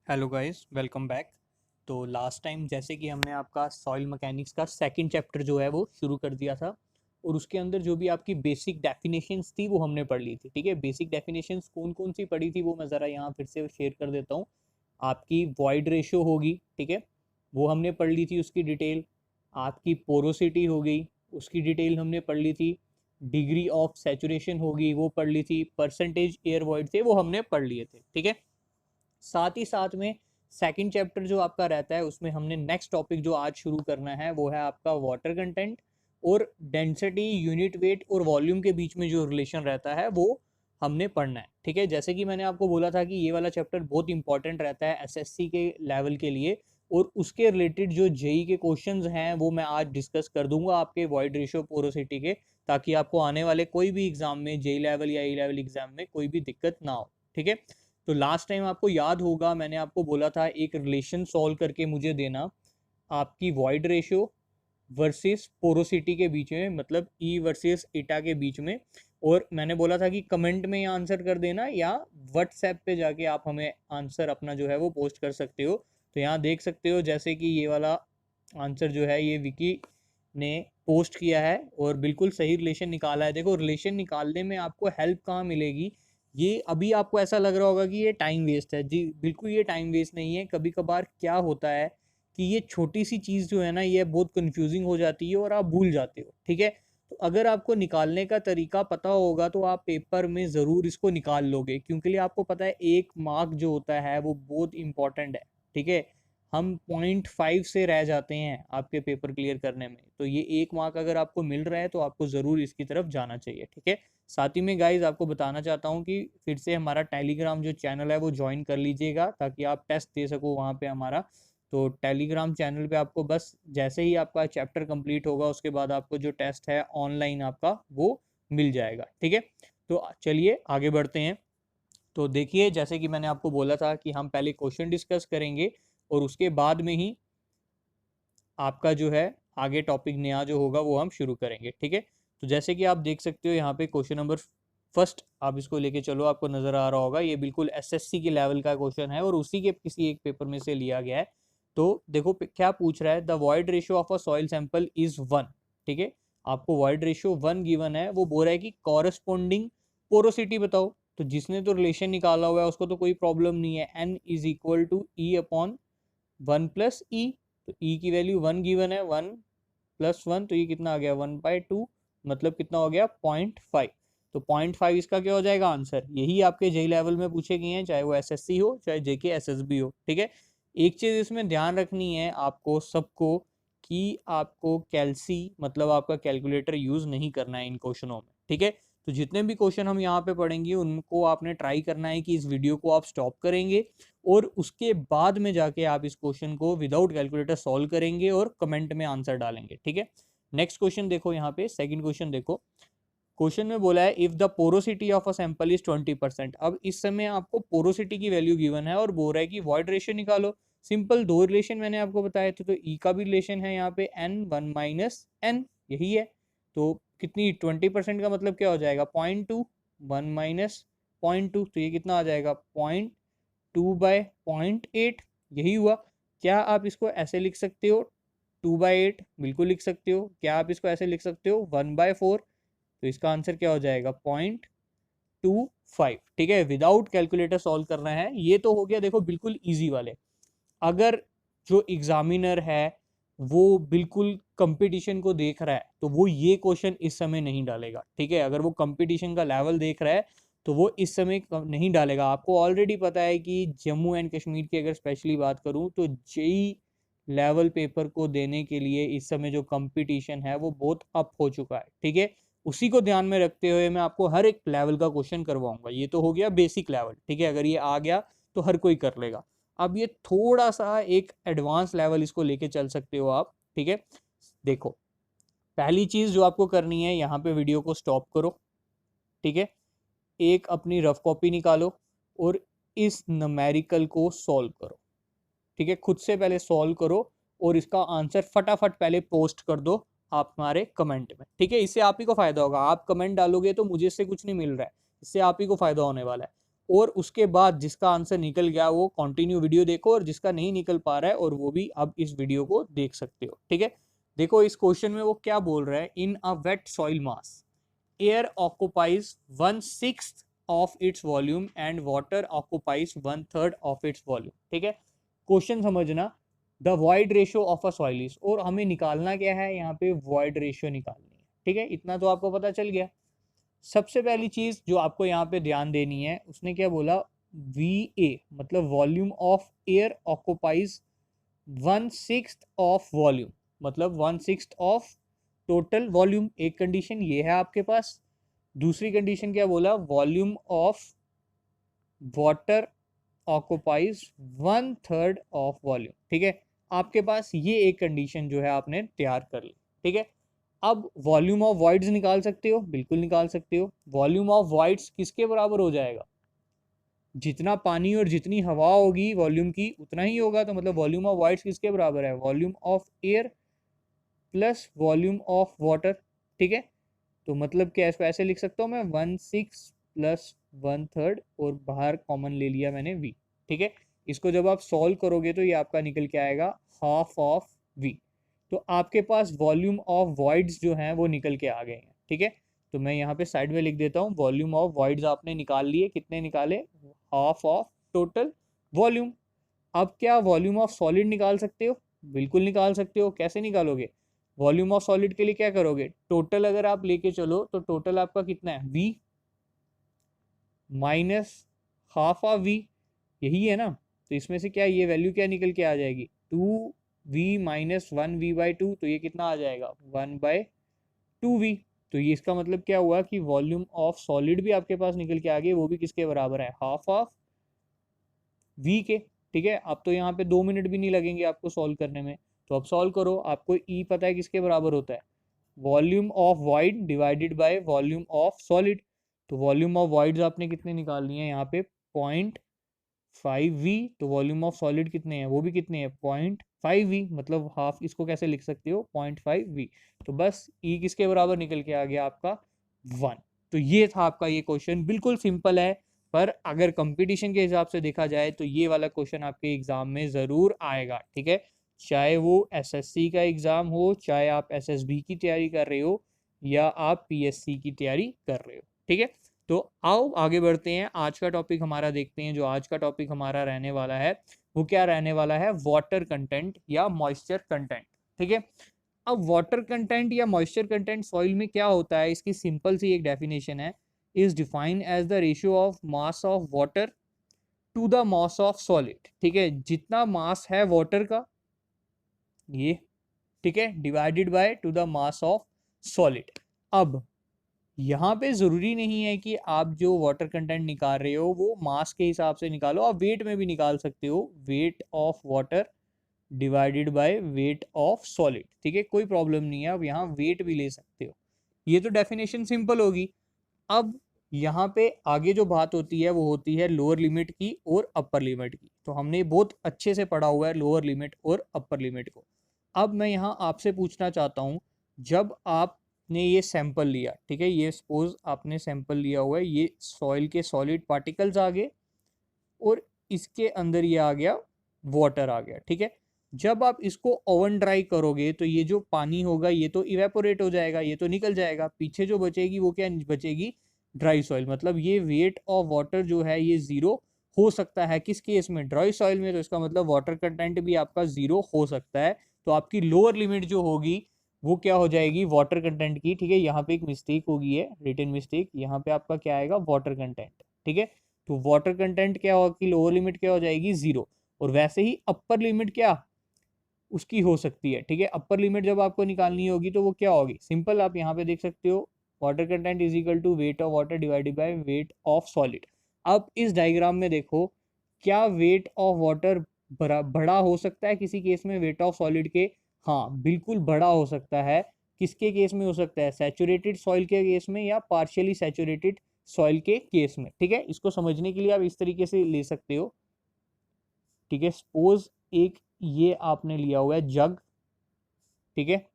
Hello guys, welcome back. तो last time जैसे कि हमने आपका सॉइल मैकेनिक्स का सेकंड चैप्टर जो है वो शुरू कर दिया था, और उसके अंदर जो भी आपकी बेसिक डेफिनेशंस थी वो हमने पढ़ ली थी। ठीक है, बेसिक डेफिनेशंस कौन कौन सी पढ़ी थी वो मैं ज़रा यहाँ फिर से शेयर कर देता हूँ। आपकी वॉइड रेशो होगी, ठीक है, वो हमने पढ़ ली थी उसकी डिटेल। आपकी पोरोसिटी हो गई, उसकी डिटेल हमने पढ़ ली थी। डिग्री ऑफ सैचुरेशन होगी, वो पढ़ ली थी। परसेंटेज एयर वॉइड थे वो हमने पढ़ लिए थे। ठीक है, साथ ही साथ में सेकंड चैप्टर जो आपका रहता है उसमें हमने नेक्स्ट टॉपिक जो आज शुरू करना है वो है आपका वाटर कंटेंट और डेंसिटी, यूनिट वेट और वॉल्यूम के बीच में जो रिलेशन रहता है वो हमने पढ़ना है। ठीक है, जैसे कि मैंने आपको बोला था कि ये वाला चैप्टर बहुत इंपॉर्टेंट रहता है एसएससी के लेवल के लिए, और उसके रिलेटेड जो जेई के क्वेश्चंस हैं वो मैं आज डिस्कस कर दूंगा आपके वॉइड रेशियो पोरोसिटी के, ताकि आपको आने वाले कोई भी एग्जाम में, जेई लेवल या ई लेवल एग्जाम में कोई भी दिक्कत ना हो। ठीक है, तो लास्ट टाइम आपको याद होगा मैंने आपको बोला था एक रिलेशन सॉल्व करके मुझे देना आपकी वॉइड रेशियो वर्सेस पोरोसिटी के बीच में, मतलब ई वर्सेस ईटा के बीच में। और मैंने बोला था कि कमेंट में आंसर कर देना या व्हाट्सएप पे जाके आप हमें आंसर अपना जो है वो पोस्ट कर सकते हो। तो यहाँ देख सकते हो जैसे कि ये वाला आंसर जो है ये विकी ने पोस्ट किया है और बिल्कुल सही रिलेशन निकाला है। देखो, रिलेशन निकालने में आपको हेल्प कहाँ मिलेगी, ये अभी आपको ऐसा लग रहा होगा कि ये टाइम वेस्ट है। जी बिल्कुल, ये टाइम वेस्ट नहीं है। कभी कभार क्या होता है कि ये छोटी सी चीज़ जो है ना ये बहुत कंफ्यूजिंग हो जाती है और आप भूल जाते हो। ठीक है, तो अगर आपको निकालने का तरीका पता होगा तो आप पेपर में ज़रूर इसको निकाल लोगे, क्योंकि आपको पता है एक मार्क जो होता है वो बहुत इंपॉर्टेंट है। ठीक है, हम 0.5 से रह जाते हैं आपके पेपर क्लियर करने में, तो ये एक मार्क अगर आपको मिल रहा है तो आपको ज़रूर इसकी तरफ जाना चाहिए। ठीक है, साथ ही में गाइज आपको बताना चाहता हूँ कि फिर से हमारा टेलीग्राम जो चैनल है वो ज्वाइन कर लीजिएगा ताकि आप टेस्ट दे सको वहाँ पे हमारा। तो टेलीग्राम चैनल पे आपको बस जैसे ही आपका चैप्टर कंप्लीट होगा उसके बाद आपको जो टेस्ट है ऑनलाइन आपका वो मिल जाएगा। ठीक है, तो चलिए आगे बढ़ते हैं। तो देखिए, जैसे कि मैंने आपको बोला था कि हम पहले क्वेश्चन डिस्कस करेंगे और उसके बाद में ही आपका जो है आगे टॉपिक नया जो होगा वो हम शुरू करेंगे। ठीक है, तो जैसे कि आप देख सकते हो यहाँ पे क्वेश्चन नंबर फर्स्ट, आप इसको लेके चलो, आपको नजर आ रहा होगा ये बिल्कुल एसएससी के लेवल का क्वेश्चन है और उसी के किसी एक पेपर में से लिया गया है। तो देखो क्या पूछ रहा है, the void ratio of a soil sample is 1। ठीक है, आपको वॉइड रेशियो 1 गिवन है, वो बोल रहा है कि कॉरस्पॉन्डिंग पोरोसिटी बताओ। तो जिसने तो रिलेशन निकाला हुआ है उसको तो कोई प्रॉब्लम नहीं है, N is equal to e upon 1 + e. तो ई की वैल्यू 1 गिवन है, 1 + 1 तो ये कितना आ गया 1/2, मतलब कितना हो गया 0.5। तो 0.5 इसका क्या हो जाएगा आंसर। यही आपके जेई लेवल में पूछे गए हैं, चाहे वो एसएससी हो चाहे जेके एसएसबी हो। ठीक है, एक चीज इसमें ध्यान रखनी है आपको सबको कि आपको कैलसी मतलब आपका कैलकुलेटर यूज नहीं करना है इन क्वेश्चनों में। ठीक है, तो जितने भी क्वेश्चन हम यहाँ पे पढ़ेंगे उनको आपने ट्राई करना है कि इस वीडियो को आप स्टॉप करेंगे और उसके बाद में जाके आप इस क्वेश्चन को विदाउट कैलकुलेटर सॉल्व करेंगे और कमेंट में आंसर डालेंगे। ठीक है, नेक्स्ट क्वेश्चन देखो, यहाँ पे सेकंड क्वेश्चन देखो। क्वेश्चन में बोला है if the porosity of a sample is 20%। अब इस समय आपको पोरोसिटी की वैल्यू गिवन है और बोल रहा है कि वॉइड रेशियो निकालो। सिंपल दो रिलेशन मैंने आपको बताए थे, तो ई का भी रिलेशन है यहाँ पे एन 1 - n, यही है। तो कितनी 20% का मतलब क्या हो जाएगा 0.2, 1 - 0.2, तो ये कितना आ जाएगा 0.2/0.8, यही हुआ। क्या आप इसको ऐसे लिख सकते हो 2/8, बिल्कुल लिख सकते हो। क्या आप इसको ऐसे लिख सकते हो 1/4, तो इसका आंसर क्या हो जाएगा 0.25। ठीक है, विदाउट कैलकुलेटर सॉल्व करना है। ये तो हो गया देखो बिल्कुल इजी वाले। अगर जो एग्जामिनर है वो बिल्कुल कंपटीशन को देख रहा है तो वो ये क्वेश्चन इस समय नहीं डालेगा। ठीक है, अगर वो कंपटीशन का लेवल देख रहा है तो वो इस समय नहीं डालेगा। आपको ऑलरेडी पता है कि जम्मू एंड कश्मीर की अगर स्पेशली बात करूं तो जेई लेवल पेपर को देने के लिए इस समय जो कंपटीशन है वो बहुत अप हो चुका है। ठीक है, उसी को ध्यान में रखते हुए मैं आपको हर एक लेवल का क्वेश्चन करवाऊंगा। ये तो हो गया बेसिक लेवल। ठीक है, अगर ये आ गया तो हर कोई कर लेगा। अब ये थोड़ा सा एक एडवांस लेवल इसको लेके चल सकते हो आप। ठीक है, देखो पहली चीज जो आपको करनी है, यहाँ पे वीडियो को स्टॉप करो। ठीक है, एक अपनी रफ कॉपी निकालो और इस न्यूमेरिकल को सॉल्व करो। ठीक है, खुद से पहले सॉल्व करो और इसका आंसर फटाफट पहले पोस्ट कर दो आप हमारे कमेंट में। ठीक है, इससे आप ही को फायदा होगा। आप कमेंट डालोगे तो मुझे इससे कुछ नहीं मिल रहा है, इससे आप ही को फायदा होने वाला है। और उसके बाद जिसका आंसर निकल गया वो कंटिन्यू वीडियो देखो, और जिसका नहीं निकल पा रहा है और वो भी अब इस वीडियो को देख सकते हो, ठीक है। देखो इस क्वेश्चन में वो क्या बोल रहा है, in a wet soil mass air occupies 1/6 of its volume and water occupies 1/3 of its volume, ठीक है। क्वेश्चन समझना, the void ratio of a soil is, और हमें निकालना क्या है यहाँ पे, वॉइड रेशियो निकालनी है, ठीक है। इतना तो आपको पता चल गया। सबसे पहली चीज जो आपको यहाँ पे ध्यान देनी है, उसने क्या बोला, VA मतलब volume of air occupies 1/6 of volume, मतलब 1/6 ऑफ टोटल वॉल्यूम। एक कंडीशन ये है आपके पास। दूसरी कंडीशन क्या बोला, volume of water occupies 1/3 of volume, ठीक है। आपके पास ये एक कंडीशन जो है आपने तैयार कर ली, ठीक है। अब वॉल्यूम ऑफ वॉइड्स निकाल सकते हो, बिल्कुल निकाल सकते हो। वॉल्यूम ऑफ वॉइड्स किसके बराबर हो जाएगा, जितना पानी और जितनी हवा होगी वॉल्यूम की उतना ही होगा, तो मतलब वॉल्यूम ऑफ वॉइड्स किसके बराबर है, volume of air plus volume of water, ठीक है। तो मतलब क्या, इसको ऐसे लिख सकता हूँ मैं, 1/6 प्लस 1/3 और बाहर कॉमन ले लिया मैंने V, ठीक है। इसको जब आप सॉल्व करोगे तो ये आपका निकल के आएगा हाफ ऑफ V। तो आपके पास वॉल्यूम ऑफ वॉइड्स जो हैं वो निकल के आ गए हैं, ठीक है। तो मैं यहाँ पे साइड में लिख देता हूँ, वॉल्यूम ऑफ वॉइड्स आपने निकाल लिए, कितने निकाले, हाफ ऑफ टोटल वॉल्यूम। अब क्या वॉल्यूम ऑफ सॉलिड निकाल सकते हो, बिल्कुल निकाल सकते हो। कैसे निकालोगे, वॉल्यूम ऑफ सॉलिड के लिए क्या करोगे, टोटल अगर आप लेके चलो तो टोटल आपका कितना है, V minus half of V, यही है ना। तो इसमें से क्या ये वैल्यू क्या निकल के आ जाएगी, 2V माइनस 1V/2, तो ये कितना आ जाएगा, 1/2V। तो ये इसका मतलब क्या हुआ कि वॉल्यूम ऑफ सॉलिड भी आपके पास निकल के आ गई, वो भी किसके बराबर है, हाफ ऑफ V के, ठीक है। अब तो यहाँ पे 2 मिनट भी नहीं लगेंगे आपको सॉल्व करने में। तो अब सॉल्व करो, आपको E पता है किसके बराबर होता है, volume of void divided by volume of solid. तो वॉल्यूम ऑफ वॉइड्स आपने कितने निकालनी है यहाँ पे, 0.5V। तो वॉल्यूम ऑफ सॉलिड कितने हैं, वो भी कितने हैं, 0.5V, मतलब हाफ। इसको कैसे लिख सकते हो, 0.5V। तो बस E किसके बराबर निकल के आ गया आपका, 1। तो ये था आपका ये क्वेश्चन, बिल्कुल सिंपल है। पर अगर कंपटीशन के हिसाब से देखा जाए तो ये वाला क्वेश्चन आपके एग्जाम में ज़रूर आएगा, ठीक है। चाहे वो एसएससी का एग्ज़ाम हो, चाहे आप एसएसबी की तैयारी कर रहे हो, या आप पीएससी की तैयारी कर रहे हो, ठीक है। तो आओ आगे बढ़ते हैं, आज का टॉपिक हमारा देखते हैं। जो आज का टॉपिक हमारा रहने वाला है वो क्या रहने वाला है, वाटर कंटेंट या मॉइस्चर कंटेंट, ठीक है। अब वाटर कंटेंट या मॉइस्चर कंटेंट सॉइल में क्या होता है, इसकी सिंपल सी एक डेफिनेशन है, is defined as the ratio of mass of water to the mass of solid, ठीक है। जितना मास है वाटर का ये, ठीक है, divided by two the mass of solid. अब यहाँ पे ज़रूरी नहीं है कि आप जो वाटर कंटेंट निकाल रहे हो वो मास के हिसाब से निकालो, आप वेट में भी निकाल सकते हो, wait of water divided by weight of solid, ठीक है, कोई प्रॉब्लम नहीं है, आप यहाँ वेट भी ले सकते हो। ये तो डेफिनेशन सिंपल होगी। अब यहाँ पे आगे जो बात होती है वो होती है लोअर लिमिट की और अपर लिमिट की। तो हमने बहुत अच्छे से पढ़ा हुआ है लोअर लिमिट और अपर लिमिट को। अब मैं यहाँ आपसे पूछना चाहता हूँ, जब आपने ये सैंपल लिया, ठीक है, ये सपोज आपने सैंपल लिया हुआ है, ये सॉइल के सॉलिड पार्टिकल्स आ गए और इसके अंदर ये आ गया वाटर आ गया, ठीक है। जब आप इसको ओवन ड्राई करोगे तो ये जो पानी होगा ये तो इवेपोरेट हो जाएगा, ये तो निकल जाएगा, पीछे जो बचेगी वो क्या बचेगी, ड्राई सॉइल। मतलब ये वेट ऑफ वाटर जो है ये ज़ीरो हो सकता है, किस केस में, ड्राई सॉइल में। तो इसका मतलब वाटर कंटेंट भी आपका ज़ीरो हो सकता है। तो आपकी लोअर लिमिट जो होगी वो क्या हो जाएगी, वाटर कंटेंट की, ठीक है। यहाँ पे एक मिस्टेक होगी है, रिटन मिस्टेक, यहाँ पे आपका क्या आएगा, वाटर कंटेंट, ठीक है। तो वाटर कंटेंट क्या होगा कि लोअर लिमिट क्या हो जाएगी, 0। और वैसे ही अपर लिमिट क्या उसकी हो सकती है, ठीक है। अपर लिमिट जब आपको निकालनी होगी तो वो क्या होगी, सिंपल, आप यहाँ पे देख सकते हो, water content is equal to weight of water divided by weight of solid. अब इस डायग्राम में देखो, क्या वेट ऑफ वाटर बड़ा हो सकता है किसी केस में वेट ऑफ सॉलिड के, हाँ बिल्कुल बड़ा हो सकता है। किसके केस में हो सकता है, सैचुरेटेड सॉइल के केस में या पार्शियली सैचुरेटेड सॉइल के केस में, ठीक है। इसको समझने के लिए आप इस तरीके से ले सकते हो, ठीक है। सपोज एक ये आपने लिया हुआ है जग, ठीक है।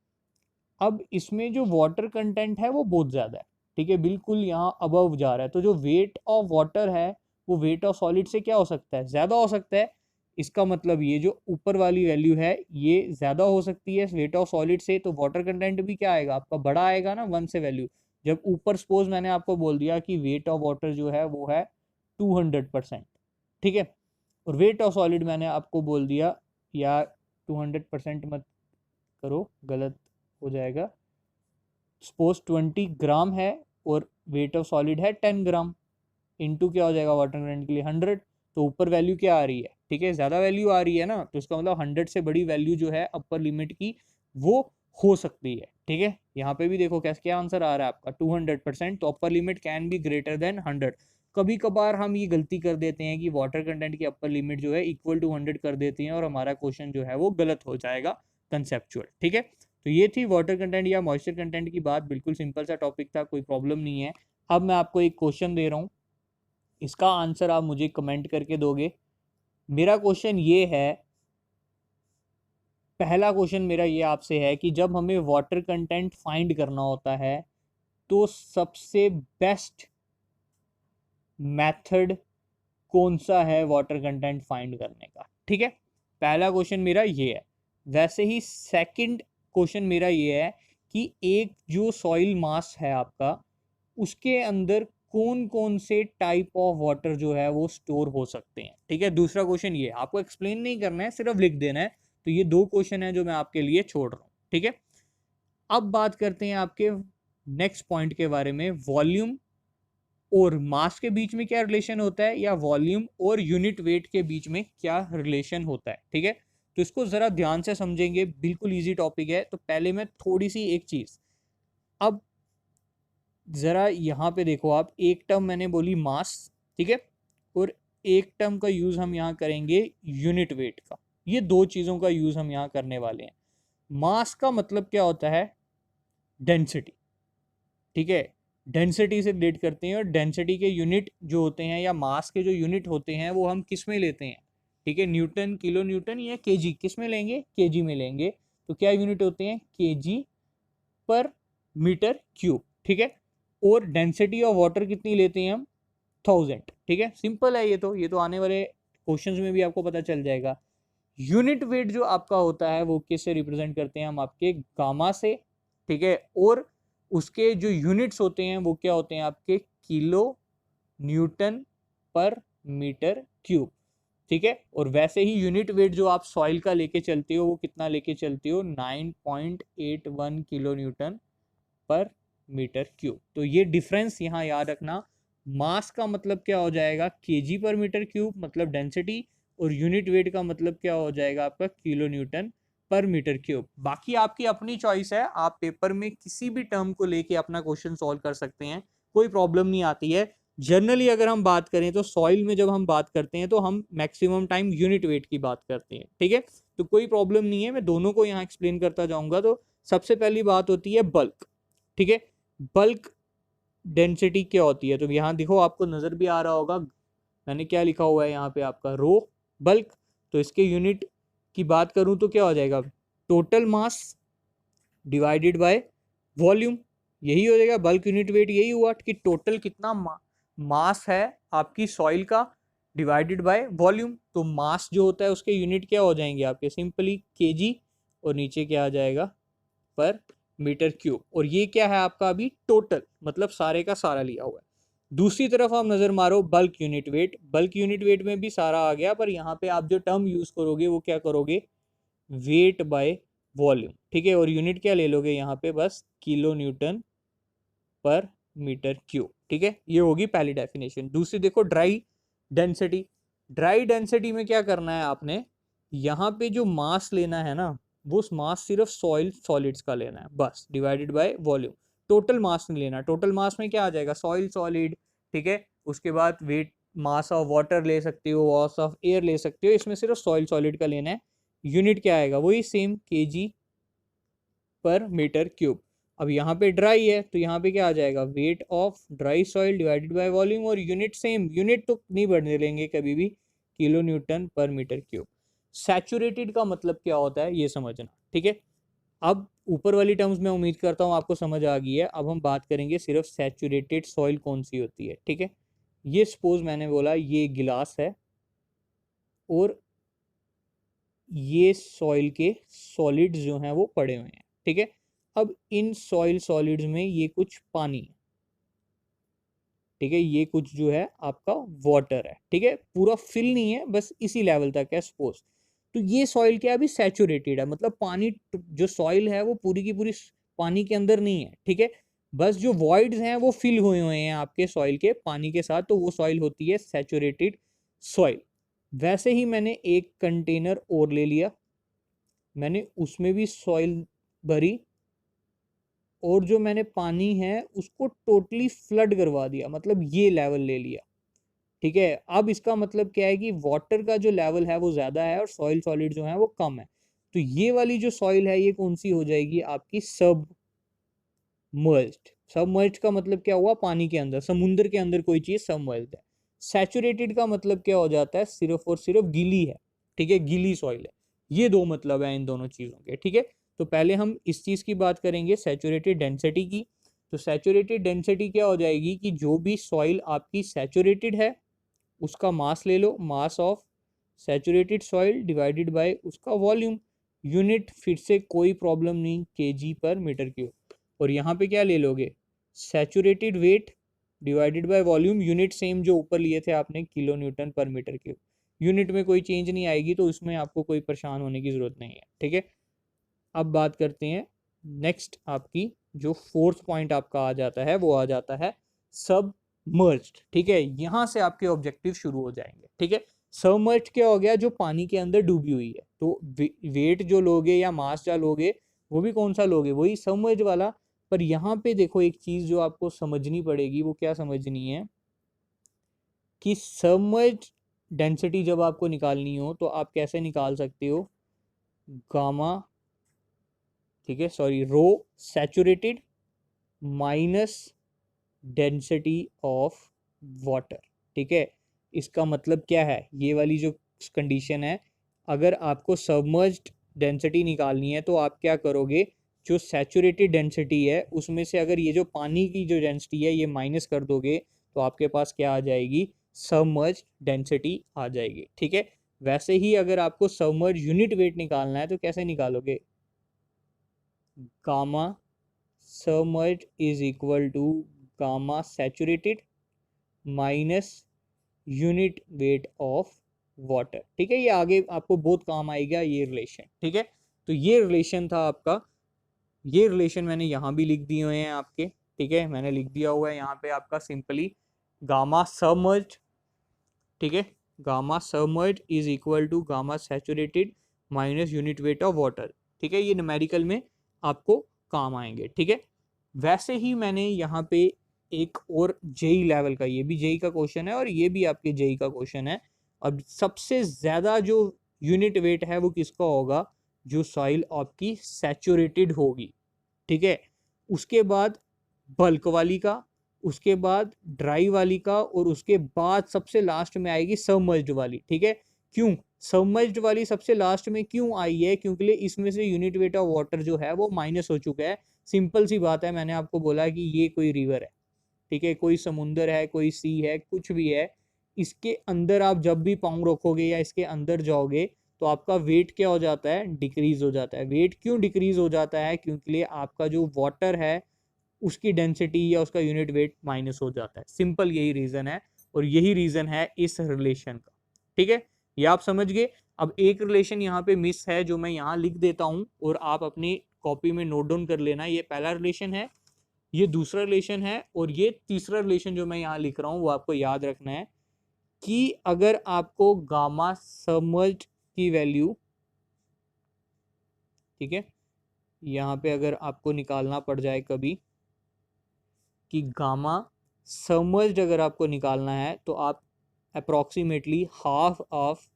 अब इसमें जो वाटर कंटेंट है वो बहुत ज़्यादा है, ठीक है, बिल्कुल यहाँ अबव जा रहा है। तो जो वेट ऑफ वाटर है वो वेट ऑफ सॉलिड से क्या हो सकता है, ज़्यादा हो सकता है। इसका मतलब ये जो ऊपर वाली वैल्यू है ये ज़्यादा हो सकती है वेट ऑफ सॉलिड से, तो वाटर कंटेंट भी क्या आएगा आपका, बड़ा आएगा ना 1 से वैल्यू। जब ऊपर सपोज मैंने आपको बोल दिया कि वेट ऑफ वाटर जो है वो है 200%, ठीक है, और वेट ऑफ सॉलिड मैंने आपको बोल दिया, या 200% मत करो, गलत हो जाएगा। सपोज 20 ग्राम है और वेट ऑफ सॉलिड है 10 ग्राम, इनटू क्या हो जाएगा वाटर कंटेंट के लिए 100, तो ऊपर वैल्यू क्या आ रही है, ठीक है, ज़्यादा वैल्यू आ रही है ना, तो इसका मतलब 100 से बड़ी वैल्यू जो है अपर लिमिट की वो हो सकती है, ठीक है। यहाँ पे भी देखो कैसे क्या आंसर आ रहा है आपका 200%, तो upper limit can be greater than 100। कभी कभार हम ये गलती कर देते हैं कि वाटर कंटेंट की अपर लिमिट जो है इक्वल टू 100 कर देते हैं और हमारा क्वेश्चन जो है वो गलत हो जाएगा कंसेप्चुअल, ठीक है। तो ये थी वाटर कंटेंट या मॉइस्चर कंटेंट की बात, बिल्कुल सिंपल सा टॉपिक था, कोई प्रॉब्लम नहीं है। अब मैं आपको एक क्वेश्चन दे रहा हूँ, इसका आंसर आप मुझे कमेंट करके दोगे। मेरा क्वेश्चन ये है, पहला क्वेश्चन मेरा ये आपसे है कि जब हमें वाटर कंटेंट फाइंड करना होता है तो सबसे बेस्ट मेथड कौन सा है वाटर कंटेंट फाइंड करने का, ठीक है। पहला क्वेश्चन मेरा ये है। वैसे ही सेकंड क्वेश्चन मेरा ये है कि एक जो सॉइल मास है आपका, उसके अंदर कौन कौन से टाइप ऑफ वाटर जो है वो स्टोर हो सकते हैं, ठीक है। दूसरा क्वेश्चन ये, आपको एक्सप्लेन नहीं करना है, सिर्फ लिख देना है। तो ये दो क्वेश्चन है जो मैं आपके लिए छोड़ रहा हूँ, ठीक है। अब बात करते हैं आपके नेक्स्ट पॉइंट के बारे में, वॉल्यूम और मास के बीच में क्या रिलेशन होता है, या वॉल्यूम और यूनिट वेट के बीच में क्या रिलेशन होता है, ठीक है। तो इसको जरा ध्यान से समझेंगे, बिल्कुल इजी टॉपिक है। तो पहले मैं थोड़ी सी एक चीज, अब जरा यहाँ पे देखो आप, एक टर्म मैंने बोली मास, ठीक है, और एक टर्म का यूज हम यहाँ करेंगे यूनिट वेट का। ये दो चीजों का यूज हम यहाँ करने वाले हैं। मास का मतलब क्या होता है, डेंसिटी, ठीक है, डेंसिटी से रिलेट करते हैं, और डेंसिटी के यूनिट जो होते हैं या मास के जो यूनिट होते हैं वो हम किस में लेते हैं, ठीक है, न्यूटन, किलो न्यूटन या केजी, किस में लेंगे, केजी में लेंगे। तो क्या यूनिट होते हैं, केजी पर मीटर क्यूब, ठीक है। और डेंसिटी ऑफ वाटर कितनी लेते हैं हम, 1000, ठीक है। सिंपल है, ये तो आने वाले क्वेश्चंस में भी आपको पता चल जाएगा। यूनिट वेट जो आपका होता है वो किससे रिप्रेजेंट करते हैं हम, आपके गामा से, ठीक है। और उसके जो यूनिट्स होते हैं वो क्या होते हैं आपके, किलो न्यूटन पर मीटर क्यूब, ठीक है। और वैसे ही यूनिट वेट जो आप सॉइल का लेके चलते हो वो कितना लेके चलते हो, 9.81 किलो न्यूटन पर मीटर क्यूब। तो ये डिफरेंस यहाँ याद रखना। मास का मतलब क्या हो जाएगा, केजी पर मीटर क्यूब मतलब डेंसिटी, और यूनिट वेट का मतलब क्या हो जाएगा आपका, किलो न्यूटन पर मीटर क्यूब। बाकी आपकी अपनी चॉइस है, आप पेपर में किसी भी टर्म को लेके अपना क्वेश्चन सॉल्व कर सकते हैं, कोई प्रॉब्लम नहीं आती है। जनरली अगर हम बात करें तो सॉइल में जब हम बात करते हैं तो हम मैक्सिमम टाइम यूनिट वेट की बात करते हैं, ठीक है। तो कोई प्रॉब्लम नहीं है, मैं दोनों को यहाँ एक्सप्लेन करता जाऊंगा। तो सबसे पहली बात होती है बल्क, ठीक है। बल्क डेंसिटी क्या होती है, तो यहाँ देखो आपको नजर भी आ रहा होगा, मैंने क्या लिखा हुआ है यहाँ पे आपका, रो बल्क। तो इसके यूनिट की बात करूँ तो क्या हो जाएगा, total mass divided by volume, यही हो जाएगा बल्क यूनिट वेट। यही हुआ कि टोटल कितना मास है आपकी सॉइल का डिवाइडेड बाय वॉल्यूम। तो मास जो होता है उसके यूनिट क्या हो जाएंगे आपके, सिंपली केजी, और नीचे क्या आ जाएगा, पर मीटर क्यूब। और ये क्या है आपका अभी टोटल, मतलब सारे का सारा लिया हुआ है। दूसरी तरफ आप नजर मारो bulk unit weight, bulk unit weight में भी सारा आ गया, पर यहाँ पे आप जो टर्म यूज करोगे वो क्या करोगे, वेट बाय वॉल्यूम, ठीक है। और यूनिट क्या ले लोगे यहाँ पे, बस किलो न्यूटन पर मीटर क्यूब, ठीक है। ये होगी पहली डेफिनेशन। दूसरी देखो ड्राई डेंसिटी, ड्राई डेंसिटी में क्या करना है आपने, यहाँ पे जो मास लेना है ना, वो मास सिर्फ सॉइल सॉलिड्स का लेना है बस, divided by volume. Total mass नहीं लेना, टोटल मास में क्या आ जाएगा, सॉइल सॉलिड, ठीक है। उसके बाद वेट, मास ऑफ वाटर ले सकते हो, मास ऑफ एयर ले सकते हो, इसमें सिर्फ सॉइल सॉलिड का लेना है। यूनिट क्या आएगा, वही सेम केजी पर मीटर क्यूब। अब यहाँ पे ड्राई है तो यहाँ पे क्या आ जाएगा, weight of dry soil divided by volume, और यूनिट सेम, यूनिट तो नहीं बढ़ने लेंगे कभी भी, किलो न्यूटन पर मीटर क्यूब। सैचुरेटेड का मतलब क्या होता है ये समझना, ठीक है। अब ऊपर वाली टर्म्स में उम्मीद करता हूँ आपको समझ आ गई है। अब हम बात करेंगे सिर्फ सैचुरेटेड सॉइल कौन सी होती है, ठीक है। ये सपोज मैंने बोला ये गिलास है और ये सॉइल के सॉलिड्स जो हैं वो पड़े हुए हैं, ठीक है। अब इन सॉइल सॉलिड्स में ये कुछ पानी है, ठीक है, ये कुछ जो है आपका वाटर है, ठीक है, पूरा फिल नहीं है, बस इसी लेवल तक है सपोज। तो ये सॉइल क्या है, अभी सैचुरेटेड है, मतलब पानी जो सॉइल है वो पूरी की पूरी पानी के अंदर नहीं है, ठीक है, बस जो वॉइड्स हैं वो फिल हुए हुए हैं आपके सॉइल के पानी के साथ, तो वो सॉइल होती है सैचुरेटेड सॉइल। वैसे ही मैंने एक कंटेनर और ले लिया, मैंने उसमें भी सॉइल भरी और जो मैंने पानी है उसको टोटली फ्लड करवा दिया, मतलब ये लेवल ले लिया, ठीक है। अब इसका मतलब क्या है कि वाटर का जो लेवल है वो ज़्यादा है और सॉइल सॉलिड जो है वो कम है। तो ये वाली जो सॉइल है ये कौन सी हो जाएगी आपकी, सबमर्ज्ड। सबमर्ज्ड का मतलब क्या हुआ, पानी के अंदर, समुद्र के अंदर कोई चीज़ सबमर्ज्ड है। सैचुरेटेड का मतलब क्या हो जाता है, सिर्फ और सिर्फ गीली है, ठीक है, गीली सॉइल है। ये दो मतलब है इन दोनों चीज़ों के, ठीक है। तो पहले हम इस चीज़ की बात करेंगे सैचुरेटेड डेंसिटी की। तो सैचुरेटेड डेंसिटी क्या हो जाएगी कि जो भी सॉइल आपकी सैचुरेटेड है उसका मास ले लो, mass of saturated soil divided by उसका वॉल्यूम। यूनिट फिर से कोई प्रॉब्लम नहीं, केजी पर मीटर क्यूब। और यहाँ पे क्या ले लोगे, saturated weight divided by volume, unit same जो ऊपर लिए थे आपने, किलो न्यूटन पर मीटर क्यूब। यूनिट में कोई चेंज नहीं आएगी तो उसमें आपको कोई परेशान होने की ज़रूरत नहीं है, ठीक है। अब बात करते हैं नेक्स्ट, आपकी जो फोर्थ पॉइंट आपका आ जाता है वो आ जाता है सबमर्ज्ड, ठीक है। यहाँ से आपके ऑब्जेक्टिव शुरू हो जाएंगे, ठीक है। सबमर्ज्ड क्या हो गया, जो पानी के अंदर डूबी हुई है, तो वेट जो लोगे या मास जो लोगे वो भी कौन सा लोगे, वही सबमर्ज्ड वाला। पर यहाँ पे देखो एक चीज़ जो आपको समझनी पड़ेगी, वो क्या समझनी है कि सबमर्ज्ड डेंसिटी जब आपको निकालनी हो तो आप कैसे निकाल सकते हो, गामा, ठीक है, sorry, rho saturated minus density of water, ठीक है। इसका मतलब क्या है, ये वाली जो कंडीशन है, अगर आपको सबमर्ज्ड डेंसिटी निकालनी है तो आप क्या करोगे, जो सैचुरेटेड डेंसिटी है उसमें से अगर ये जो पानी की जो डेंसिटी है ये माइनस कर दोगे तो आपके पास क्या आ जाएगी, सबमर्ज्ड डेंसिटी आ जाएगी, ठीक है। वैसे ही अगर आपको सबमर्ज यूनिट वेट निकालना है तो कैसे निकालोगे, gamma submerged is equal to gamma saturated minus unit weight of water, ठीक है। ये आगे आपको बहुत काम आएगा ये रिलेशन, ठीक है। तो ये रिलेशन था आपका, ये रिलेशन मैंने यहाँ भी लिख दिए हुए हैं आपके, ठीक है, मैंने लिख दिया हुआ है यहाँ पे आपका सिंपली गामा सबमर्ज्ड, ठीक है, gamma submerged is equal to gamma saturated minus unit weight of water, ठीक है। ये न्यूमेरिकल में आपको काम आएंगे, ठीक है। वैसे ही मैंने यहाँ पे एक और जेई लेवल का, ये भी जेई का क्वेश्चन है और ये भी आपके जेई का क्वेश्चन है। अब सबसे ज़्यादा जो यूनिट वेट है वो किसका होगा, जो सॉइल आपकी सैचुरेटेड होगी, ठीक है। उसके बाद बल्क वाली का, उसके बाद ड्राई वाली का, और उसके बाद सबसे लास्ट में आएगी सबमर्ज्ड वाली, ठीक है। क्यों सबमर्ज्ड वाली सबसे लास्ट में क्यों आई है, क्योंकि इसमें से यूनिट वेट ऑफ वाटर जो है वो माइनस हो चुका है। सिंपल सी बात है, मैंने आपको बोला कि ये कोई रिवर है, ठीक है, कोई समुंदर है, कोई सी है, कुछ भी है, इसके अंदर आप जब भी पाँव रखोगे या इसके अंदर जाओगे तो आपका वेट क्या हो जाता है, डिक्रीज हो जाता है। वेट क्यों डिक्रीज हो जाता है, क्योंकि आपका जो वाटर है उसकी डेंसिटी या उसका यूनिट वेट माइनस हो जाता है, सिंपल यही रीज़न है। और यही रीज़न है इस रिलेशन का, ठीक है, ये आप समझ गए। अब एक रिलेशन यहाँ पे मिस है जो मैं यहाँ लिख देता हूँ और आप अपनी कॉपी में नोट डाउन कर लेना। ये पहला रिलेशन है, ये दूसरा रिलेशन है, और ये तीसरा रिलेशन जो मैं यहाँ लिख रहा हूँ वो आपको याद रखना है कि अगर आपको गामा सबमर्ज्ड की वैल्यू, ठीक है, यहाँ पे अगर आपको निकालना पड़ जाए कभी कि गामा सबमर्ज्ड अगर आपको निकालना है तो आप approximately half of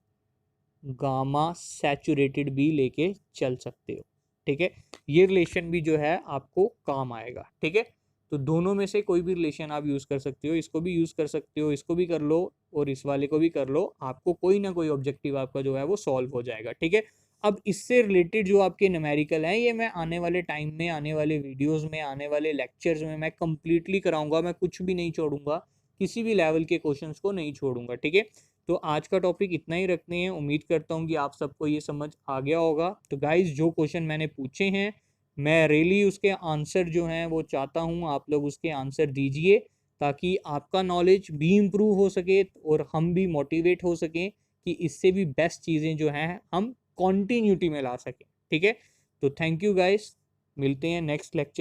gamma saturated भी लेके चल सकते हो, ठीक है। ये रिलेशन भी जो है आपको काम आएगा, ठीक है। तो दोनों में से कोई भी रिलेशन आप यूज़ कर सकते हो, इसको भी यूज़ कर सकते हो, इसको भी कर लो और इस वाले को भी कर लो, आपको कोई ना कोई ऑब्जेक्टिव आपका जो है वो सॉल्व हो जाएगा, ठीक है। अब इससे रिलेटेड जो आपके न्यूमेरिकल हैं ये मैं आने वाले टाइम में, आने वाले वीडियोस में, आने वाले लेक्चर्स में मैं कंप्लीटली कराऊंगा, मैं कुछ भी नहीं छोड़ूंगा, किसी भी लेवल के क्वेश्चंस को नहीं छोड़ूंगा, ठीक है। तो आज का टॉपिक इतना ही रखते हैं। उम्मीद करता हूँ कि आप सबको ये समझ आ गया होगा। तो गाइज जो क्वेश्चन मैंने पूछे हैं, मैं रियली उसके आंसर जो हैं वो चाहता हूँ आप लोग उसके आंसर दीजिए, ताकि आपका नॉलेज भी इम्प्रूव हो सके और हम भी मोटिवेट हो सकें कि इससे भी बेस्ट चीज़ें जो हैं हम कॉन्टीन्यूटी में ला सकें, ठीक है। तो थैंक यू गाइस, मिलते हैं नेक्स्ट लेक्चर।